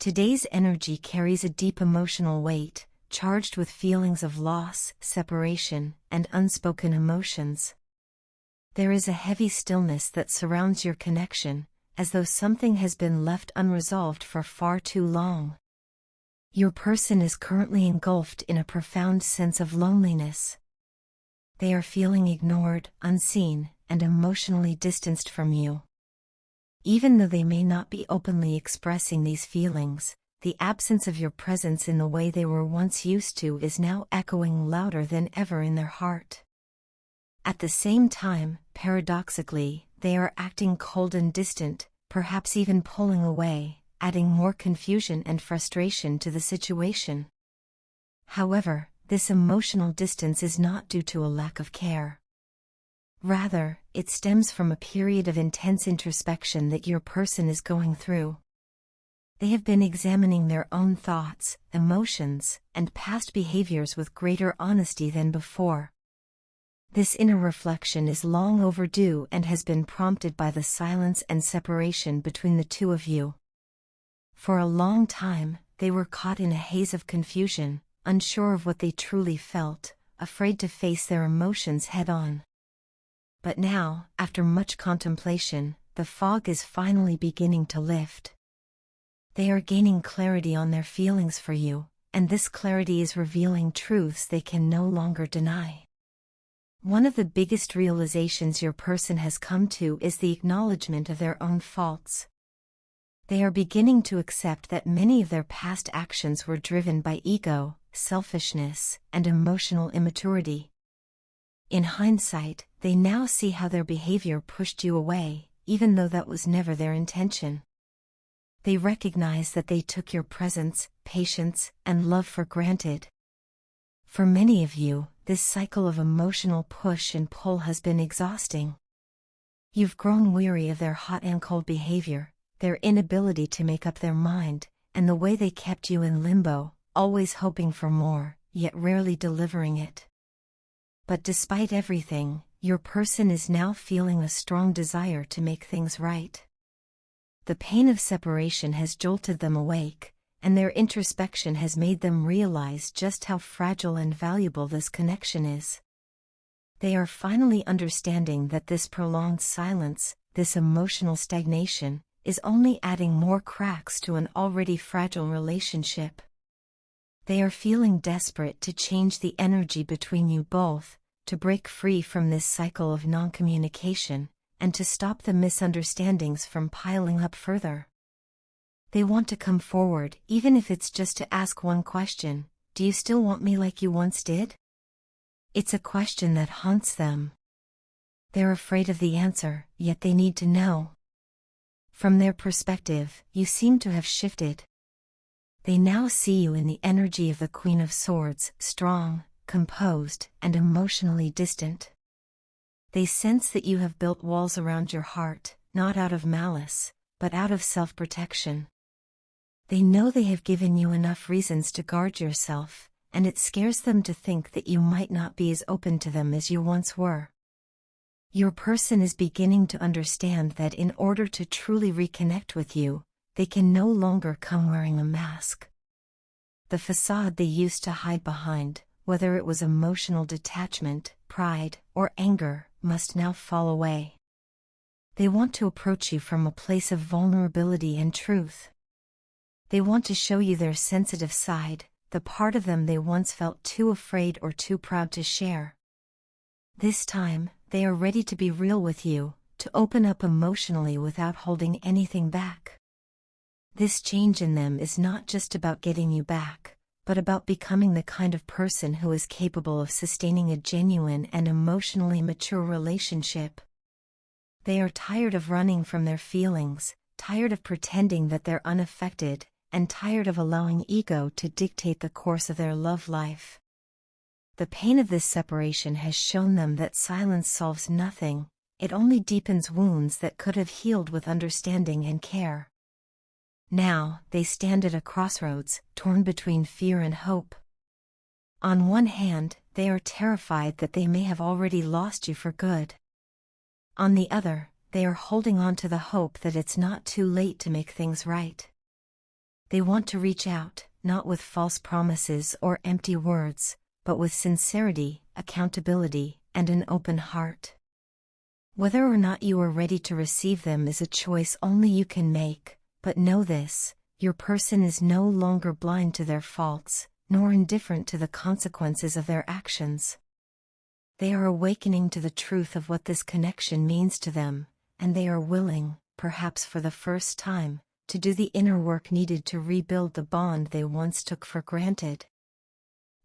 Today's energy carries a deep emotional weight, charged with feelings of loss, separation, and unspoken emotions. There is a heavy stillness that surrounds your connection, as though something has been left unresolved for far too long. Your person is currently engulfed in a profound sense of loneliness. They are feeling ignored, unseen, and emotionally distanced from you. Even though they may not be openly expressing these feelings, the absence of your presence in the way they were once used to is now echoing louder than ever in their heart. At the same time, paradoxically, they are acting cold and distant, perhaps even pulling away, adding more confusion and frustration to the situation. However, this emotional distance is not due to a lack of care. Rather, it stems from a period of intense introspection that your person is going through. They have been examining their own thoughts, emotions, and past behaviors with greater honesty than before. This inner reflection is long overdue and has been prompted by the silence and separation between the two of you. For a long time, they were caught in a haze of confusion, unsure of what they truly felt, afraid to face their emotions head-on. But now, after much contemplation, the fog is finally beginning to lift. They are gaining clarity on their feelings for you, and this clarity is revealing truths they can no longer deny. One of the biggest realizations your person has come to is the acknowledgement of their own faults. They are beginning to accept that many of their past actions were driven by ego, selfishness, and emotional immaturity. In hindsight, they now see how their behavior pushed you away, even though that was never their intention. They recognize that they took your presence, patience, and love for granted. For many of you, this cycle of emotional push and pull has been exhausting. You've grown weary of their hot and cold behavior, their inability to make up their mind, and the way they kept you in limbo, always hoping for more, yet rarely delivering it. But despite everything, your person is now feeling a strong desire to make things right. The pain of separation has jolted them awake, and their introspection has made them realize just how fragile and valuable this connection is. They are finally understanding that this prolonged silence, this emotional stagnation, is only adding more cracks to an already fragile relationship. They are feeling desperate to change the energy between you both, to break free from this cycle of non-communication, and to stop the misunderstandings from piling up further. They want to come forward, even if it's just to ask one question: do you still want me like you once did? It's a question that haunts them. They're afraid of the answer, yet they need to know. From their perspective, you seem to have shifted. They now see you in the energy of the Queen of Swords, strong, composed, and emotionally distant. They sense that you have built walls around your heart, not out of malice, but out of self-protection. They know they have given you enough reasons to guard yourself, and it scares them to think that you might not be as open to them as you once were. Your person is beginning to understand that in order to truly reconnect with you, they can no longer come wearing a mask. The facade they used to hide behind, whether it was emotional detachment, pride, or anger, must now fall away. They want to approach you from a place of vulnerability and truth. They want to show you their sensitive side, the part of them they once felt too afraid or too proud to share. This time, they are ready to be real with you, to open up emotionally without holding anything back. This change in them is not just about getting you back, but about becoming the kind of person who is capable of sustaining a genuine and emotionally mature relationship. They are tired of running from their feelings, tired of pretending that they're unaffected, and tired of allowing ego to dictate the course of their love life. The pain of this separation has shown them that silence solves nothing, it only deepens wounds that could have healed with understanding and care. Now, they stand at a crossroads, torn between fear and hope. On one hand, they are terrified that they may have already lost you for good. On the other, they are holding on to the hope that it's not too late to make things right. They want to reach out, not with false promises or empty words, but with sincerity, accountability, and an open heart. Whether or not you are ready to receive them is a choice only you can make, but know this: your person is no longer blind to their faults, nor indifferent to the consequences of their actions. They are awakening to the truth of what this connection means to them, and they are willing, perhaps for the first time, to do the inner work needed to rebuild the bond they once took for granted.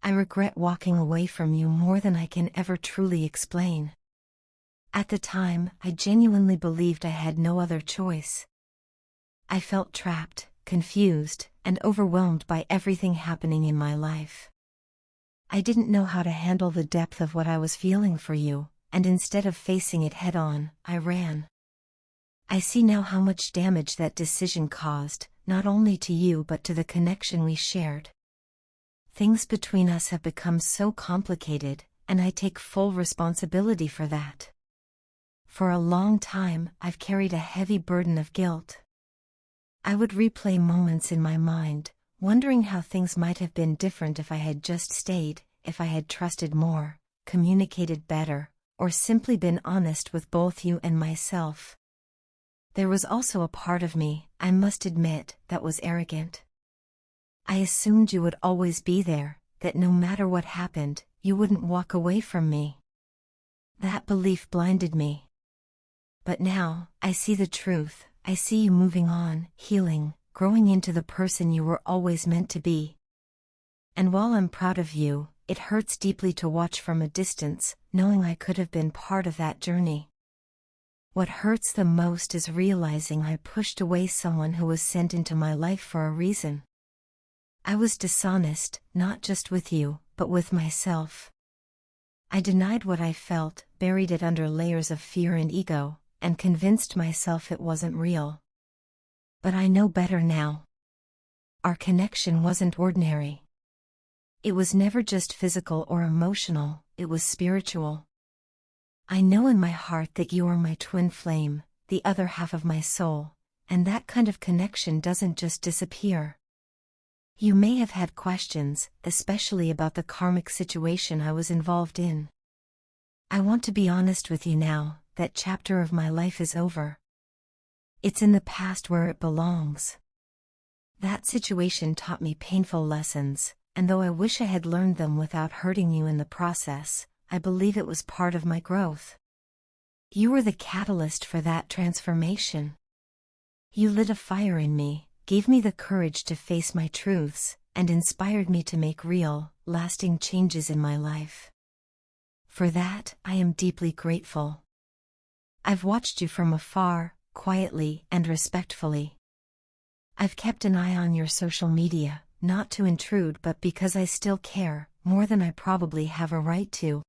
I regret walking away from you more than I can ever truly explain. At the time, I genuinely believed I had no other choice. I felt trapped, confused, and overwhelmed by everything happening in my life. I didn't know how to handle the depth of what I was feeling for you, and instead of facing it head-on, I ran. I see now how much damage that decision caused, not only to you but to the connection we shared. Things between us have become so complicated, and I take full responsibility for that. For a long time, I've carried a heavy burden of guilt. I would replay moments in my mind, wondering how things might have been different if I had just stayed, if I had trusted more, communicated better, or simply been honest with both you and myself. There was also a part of me, I must admit, that was arrogant. I assumed you would always be there, that no matter what happened, you wouldn't walk away from me. That belief blinded me. But now, I see the truth. I see you moving on, healing, growing into the person you were always meant to be. And while I'm proud of you, it hurts deeply to watch from a distance, knowing I could have been part of that journey. What hurts the most is realizing I pushed away someone who was sent into my life for a reason. I was dishonest, not just with you, but with myself. I denied what I felt, buried it under layers of fear and ego, and convinced myself it wasn't real. But I know better now. Our connection wasn't ordinary. It was never just physical or emotional, it was spiritual. I know in my heart that you are my twin flame, the other half of my soul, and that kind of connection doesn't just disappear. You may have had questions, especially about the karmic situation I was involved in. I want to be honest with you now, that chapter of my life is over. It's in the past where it belongs. That situation taught me painful lessons, and though I wish I had learned them without hurting you in the process, I believe it was part of my growth. You were the catalyst for that transformation. You lit a fire in me, gave me the courage to face my truths, and inspired me to make real, lasting changes in my life. For that, I am deeply grateful. I've watched you from afar, quietly and respectfully. I've kept an eye on your social media, not to intrude but because I still care, more than I probably have a right to.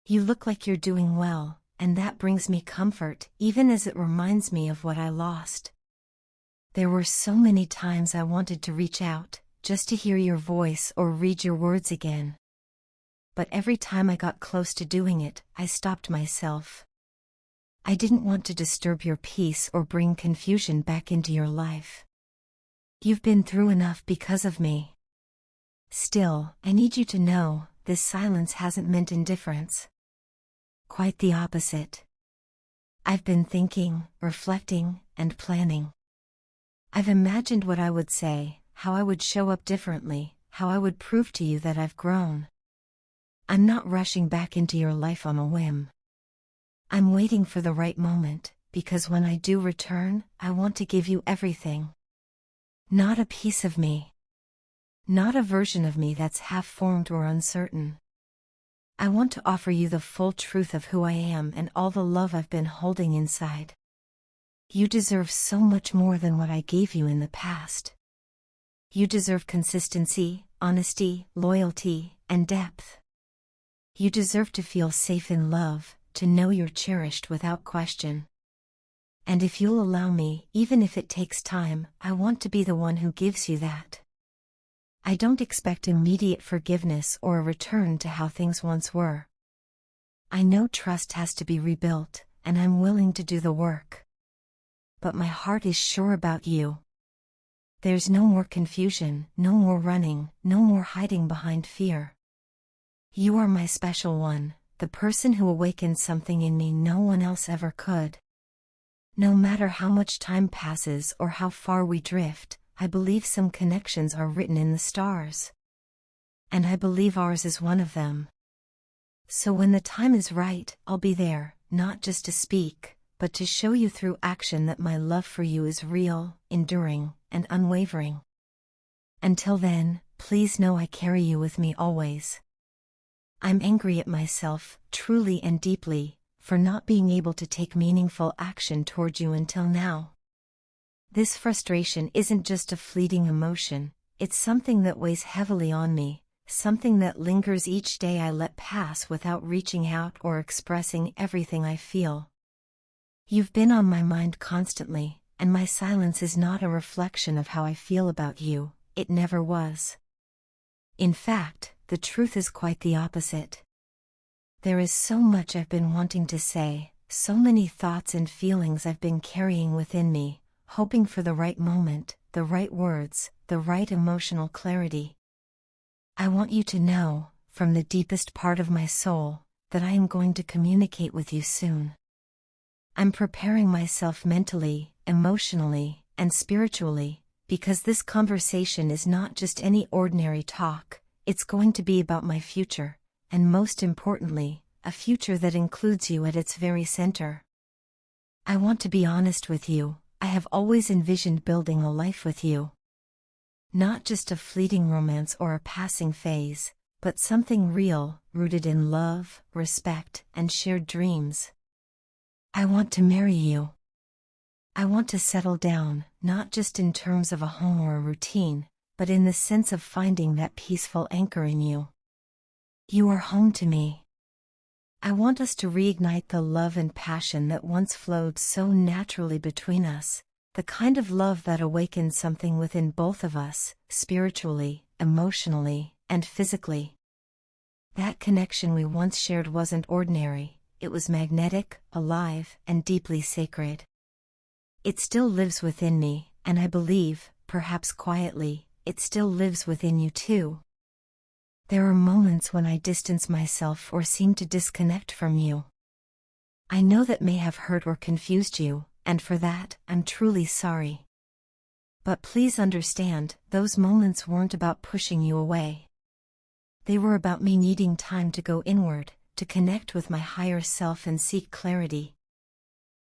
You look like you're doing well, and that brings me comfort, even as it reminds me of what I lost. There were so many times I wanted to reach out, just to hear your voice or read your words again. But every time I got close to doing it, I stopped myself. I didn't want to disturb your peace or bring confusion back into your life. You've been through enough because of me. Still, I need you to know, this silence hasn't meant indifference. Quite the opposite. I've been thinking, reflecting, and planning. I've imagined what I would say, how I would show up differently, how I would prove to you that I've grown. I'm not rushing back into your life on a whim. I'm waiting for the right moment, because when I do return, I want to give you everything. Not a piece of me. Not a version of me that's half-formed or uncertain. I want to offer you the full truth of who I am and all the love I've been holding inside. You deserve so much more than what I gave you in the past. You deserve consistency, honesty, loyalty, and depth. You deserve to feel safe in love, to know you're cherished without question. And if you'll allow me, even if it takes time, I want to be the one who gives you that. I don't expect immediate forgiveness or a return to how things once were. I know trust has to be rebuilt, and I'm willing to do the work. But my heart is sure about you. There's no more confusion, no more running, no more hiding behind fear. You are my special one, the person who awakened something in me no one else ever could. No matter how much time passes or how far we drift, I believe some connections are written in the stars. And I believe ours is one of them. So when the time is right, I'll be there, not just to speak, but to show you through action that my love for you is real, enduring, and unwavering. Until then, please know I carry you with me always. I'm angry at myself, truly and deeply, for not being able to take meaningful action toward you until now. This frustration isn't just a fleeting emotion, it's something that weighs heavily on me, something that lingers each day I let pass without reaching out or expressing everything I feel. You've been on my mind constantly, and my silence is not a reflection of how I feel about you, it never was. In fact, the truth is quite the opposite. There is so much I've been wanting to say, so many thoughts and feelings I've been carrying within me, hoping for the right moment, the right words, the right emotional clarity. I want you to know, from the deepest part of my soul, that I am going to communicate with you soon. I'm preparing myself mentally, emotionally, and spiritually, because this conversation is not just any ordinary talk, it's going to be about my future, and most importantly, a future that includes you at its very center. I want to be honest with you, I have always envisioned building a life with you. Not just a fleeting romance or a passing phase, but something real, rooted in love, respect, and shared dreams. I want to marry you. I want to settle down, not just in terms of a home or a routine, but in the sense of finding that peaceful anchor in you. You are home to me. I want us to reignite the love and passion that once flowed so naturally between us, the kind of love that awakened something within both of us, spiritually, emotionally, and physically. That connection we once shared wasn't ordinary, it was magnetic, alive, and deeply sacred. It still lives within me, and I believe, perhaps quietly, it still lives within you too. There are moments when I distance myself or seem to disconnect from you. I know that may have hurt or confused you, and for that, I'm truly sorry. But please understand, those moments weren't about pushing you away. They were about me needing time to go inward, to connect with my higher self and seek clarity.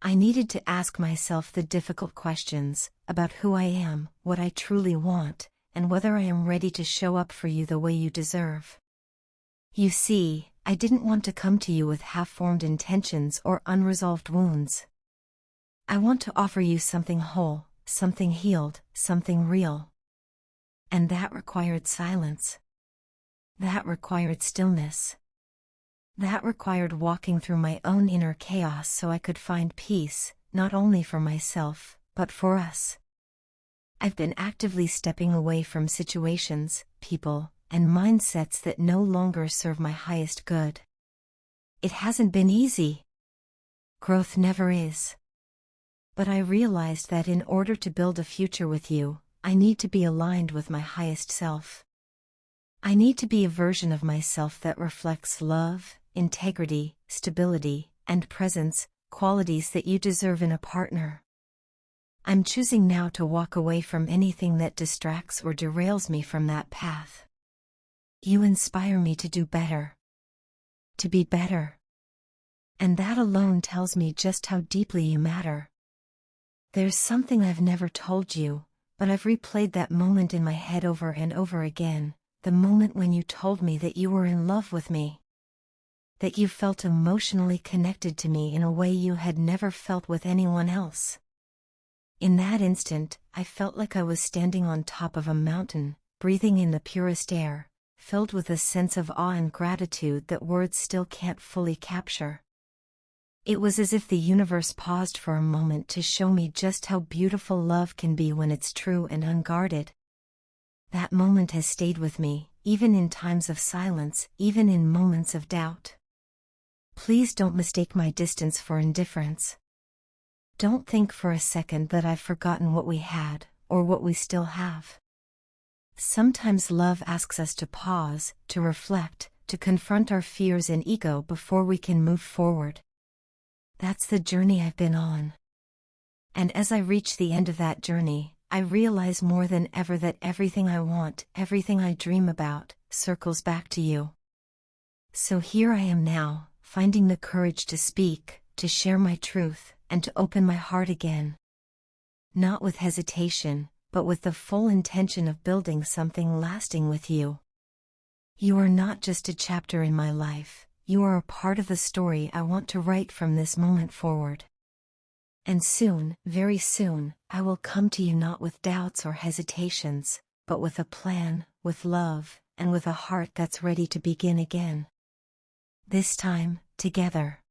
I needed to ask myself the difficult questions, about who I am, what I truly want, and whether I am ready to show up for you the way you deserve. You see, I didn't want to come to you with half-formed intentions or unresolved wounds. I want to offer you something whole, something healed, something real. And that required silence. That required stillness. That required walking through my own inner chaos so I could find peace, not only for myself, but for us. I've been actively stepping away from situations, people, and mindsets that no longer serve my highest good. It hasn't been easy. Growth never is. But I realized that in order to build a future with you, I need to be aligned with my highest self. I need to be a version of myself that reflects love, integrity, stability, and presence, qualities that you deserve in a partner. I'm choosing now to walk away from anything that distracts or derails me from that path. You inspire me to do better. To be better. And that alone tells me just how deeply you matter. There's something I've never told you, but I've replayed that moment in my head over and over again, the moment when you told me that you were in love with me. That you felt emotionally connected to me in a way you had never felt with anyone else. In that instant, I felt like I was standing on top of a mountain, breathing in the purest air, filled with a sense of awe and gratitude that words still can't fully capture. It was as if the universe paused for a moment to show me just how beautiful love can be when it's true and unguarded. That moment has stayed with me, even in times of silence, even in moments of doubt. Please don't mistake my distance for indifference. Don't think for a second that I've forgotten what we had, or what we still have. Sometimes love asks us to pause, to reflect, to confront our fears and ego before we can move forward. That's the journey I've been on. And as I reach the end of that journey, I realize more than ever that everything I want, everything I dream about, circles back to you. So here I am now, finding the courage to speak, to share my truth, and to open my heart again. Not with hesitation, but with the full intention of building something lasting with you. You are not just a chapter in my life, you are a part of the story I want to write from this moment forward. And soon, very soon, I will come to you not with doubts or hesitations, but with a plan, with love, and with a heart that's ready to begin again. This time, together.